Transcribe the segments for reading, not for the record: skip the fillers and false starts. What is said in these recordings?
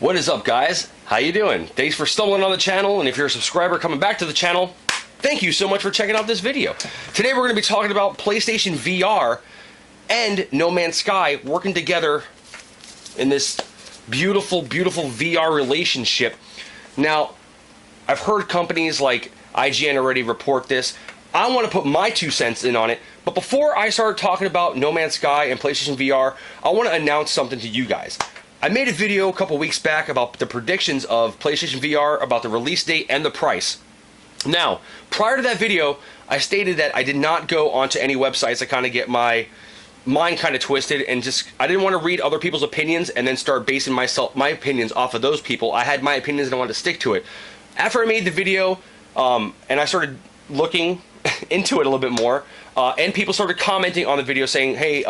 What is up, guys? How you doing? Thanks for stumbling on the channel, and if you're a subscriber coming back to the channel, thank you so much for checking out this video. Today we're going to be talking about PlayStation VR and No Man's Sky working together in this beautiful, beautiful VR relationship. Now, I've heard companies like IGN already report this. I want to put my 2 cents in on it, but before I start talking about No Man's Sky and PlayStation VR, I want to announce something to you guys. I made a video a couple weeks back about the predictions of PlayStation VR, about the release date and the price. Now, prior to that video, I stated that I did not go onto any websites to kind of get my mind kind of twisted, and I didn't want to read other people's opinions and then start basing my opinions off of those people. I had my opinions and I wanted to stick to it. After I made the video and I started looking into it a little bit more, and people started commenting on the video saying, hey,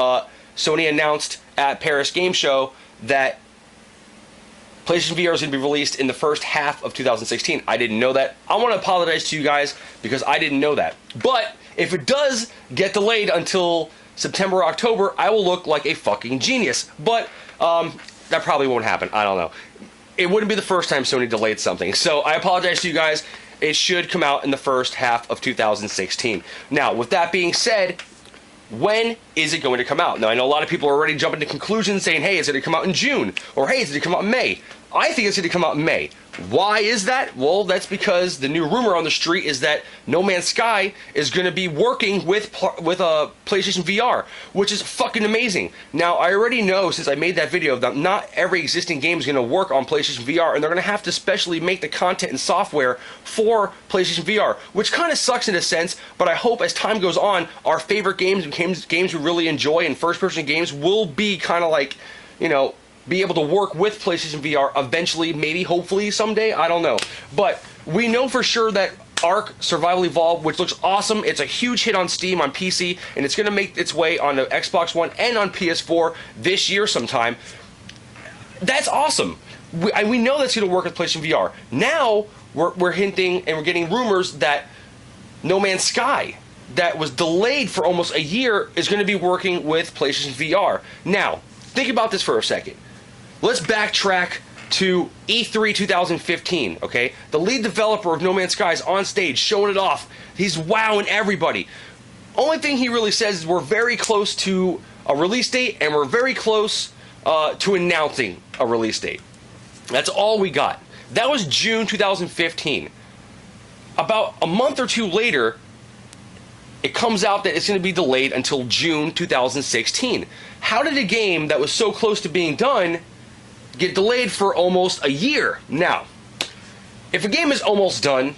Sony announced at Paris Game Show that PlayStation VR is going to be released in the first half of 2016. I didn't know that. I want to apologize to you guys because I didn't know that. But if it does get delayed until September or October, I will look like a fucking genius. But that probably won't happen. I don't know. It wouldn't be the first time Sony delayed something. So I apologize to you guys. It should come out in the first half of 2016. Now, with that being said, when is it going to come out? Now, I know a lot of people are already jumping to conclusions saying, hey, it's going to come out in June, or hey, it's going to come out in May. I think it's going to come out in May. Why is that? Well, that's because the new rumor on the street is that No Man's Sky is going to be working with PlayStation VR, which is fucking amazing. Now, I already know, since I made that video, that not every existing game is going to work on PlayStation VR, and they're going to have to specially make the content and software for PlayStation VR, which kind of sucks in a sense, but I hope as time goes on, our favorite games we really enjoy and first-person games will be kind of like, you know, be able to work with PlayStation VR eventually, maybe, hopefully, someday, I don't know. But we know for sure that Ark Survival Evolved, which looks awesome, it's a huge hit on Steam, on PC, and it's going to make its way on the Xbox One and on PS4 this year sometime. That's awesome. We know that's going to work with PlayStation VR. Now, we're hinting and we're getting rumors that No Man's Sky, that was delayed for almost a year, is going to be working with PlayStation VR. Now, think about this for a second. Let's backtrack to E3 2015, okay? The lead developer of No Man's Sky is on stage showing it off. He's wowing everybody. Only thing he really says is we're very close to a release date, and we're very close to announcing a release date. That's all we got. That was June 2015. About a month or two later, it comes out that it's going to be delayed until June 2016. How did a game that was so close to being done get delayed for almost a year? Now, if a game is almost done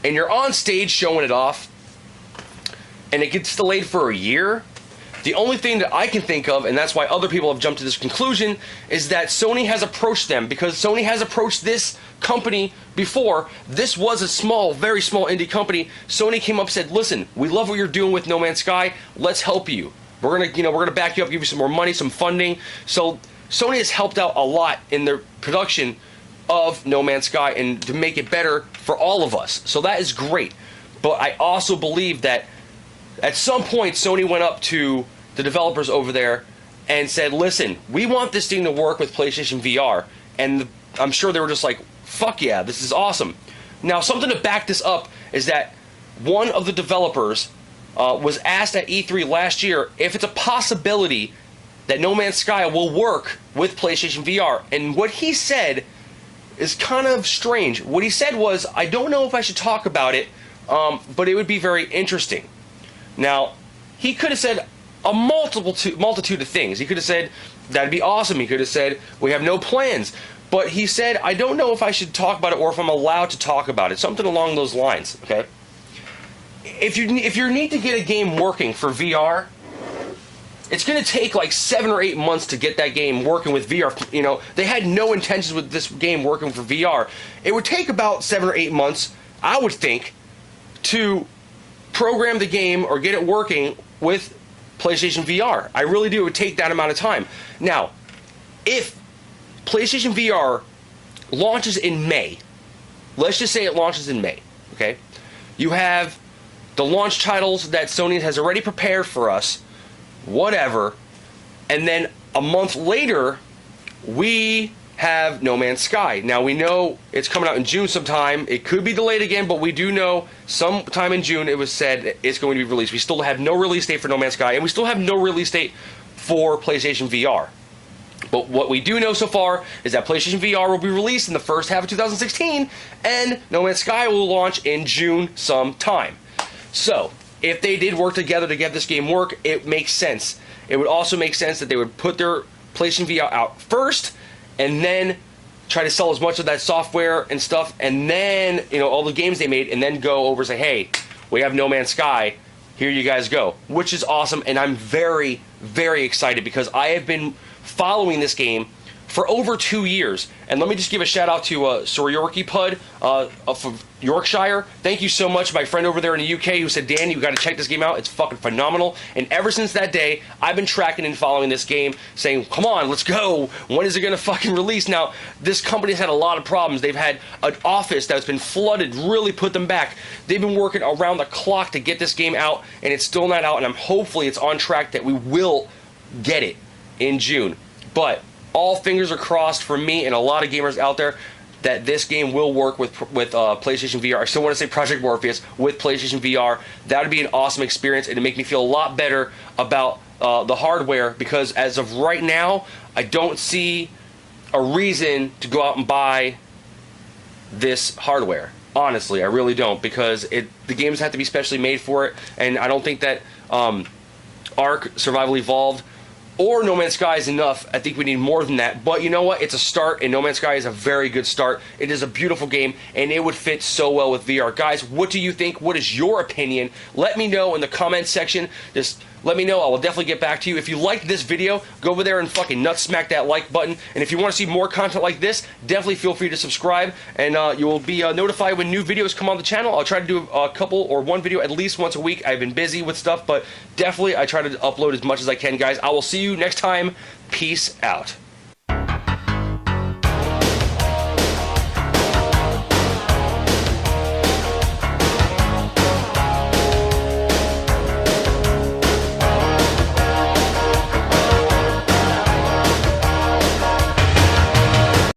and you're on stage showing it off and it gets delayed for a year, the only thing that I can think of, and that's why other people have jumped to this conclusion, is that Sony has approached them, because Sony has approached this company before. This was a small, very small indie company. Sony came up and said, listen, we love what you're doing with No Man's Sky. Let's help you. We're gonna back you up, give you some more money, some funding. So Sony has helped out a lot in their production of No Man's Sky and to make it better for all of us. So that is great. But I also believe that at some point Sony went up to the developers over there and said, listen, we want this thing to work with PlayStation VR. And I'm sure they were just like, fuck yeah, this is awesome. Now, something to back this up is that one of the developers was asked at E3 last year if it's a possibility that No Man's Sky will work with PlayStation VR. And what he said is kind of strange. What he said was, I don't know if I should talk about it, but it would be very interesting. Now, he could have said a multitude of things. He could have said, that'd be awesome. He could have said, we have no plans. But he said, I don't know if I should talk about it or if I'm allowed to talk about it. Something along those lines, okay? If you need to get a game working for VR, it's going to take like 7 or 8 months to get that game working with VR. You know, they had no intentions with this game working for VR. It would take about 7 or 8 months, I would think, to program the game or get it working with PlayStation VR. I really do. It would take that amount of time. Now, if PlayStation VR launches in May, let's just say it launches in May, okay? You have the launch titles that Sony has already prepared for us, whatever, and then a month later, we have No Man's Sky. Now, we know it's coming out in June sometime. It could be delayed again, but we do know sometime in June it was said it's going to be released. We still have no release date for No Man's Sky, and we still have no release date for PlayStation VR. But what we do know so far is that PlayStation VR will be released in the first half of 2016, and No Man's Sky will launch in June sometime. So, if they did work together to get this game work, it makes sense. It would also make sense that they would put their PlayStation VR out first, and then try to sell as much of that software and stuff, and then, all the games they made, and then go over and say, hey, we have No Man's Sky, here you guys go. Which is awesome, and I'm very, very excited because I have been following this game for over 2 years. And let me just give a shout out to Soriorki Pud from Yorkshire. Thank you so much, my friend over there in the UK who said, Dan, you got to check this game out. It's fucking phenomenal. And ever since that day, I've been tracking and following this game, saying, come on, let's go. When is it going to fucking release? Now, this company's had a lot of problems. They've had an office that's been flooded, really put them back. They've been working around the clock to get this game out, and it's still not out. And hopefully it's on track that we will get it in June. But all fingers are crossed for me and a lot of gamers out there that this game will work with PlayStation VR. I still want to say Project Morpheus with PlayStation VR. That would be an awesome experience, and it'd make me feel a lot better about the hardware, because as of right now, I don't see a reason to go out and buy this hardware. Honestly, I really don't, because the games have to be specially made for it, and I don't think that Ark Survival Evolved or No Man's Sky is enough. I think we need more than that. But you know what? It's a start, and No Man's Sky is a very good start. It is a beautiful game, and it would fit so well with VR. Guys, what do you think? What is your opinion? Let me know in the comments section. Just let me know. I will definitely get back to you. If you liked this video, go over there and fucking nut smack that like button. And if you want to see more content like this, definitely feel free to subscribe, and you will be notified when new videos come on the channel. I'll try to do a couple or one video at least once a week. I've been busy with stuff, but definitely I try to upload as much as I can, guys. I will see you next time. Peace out.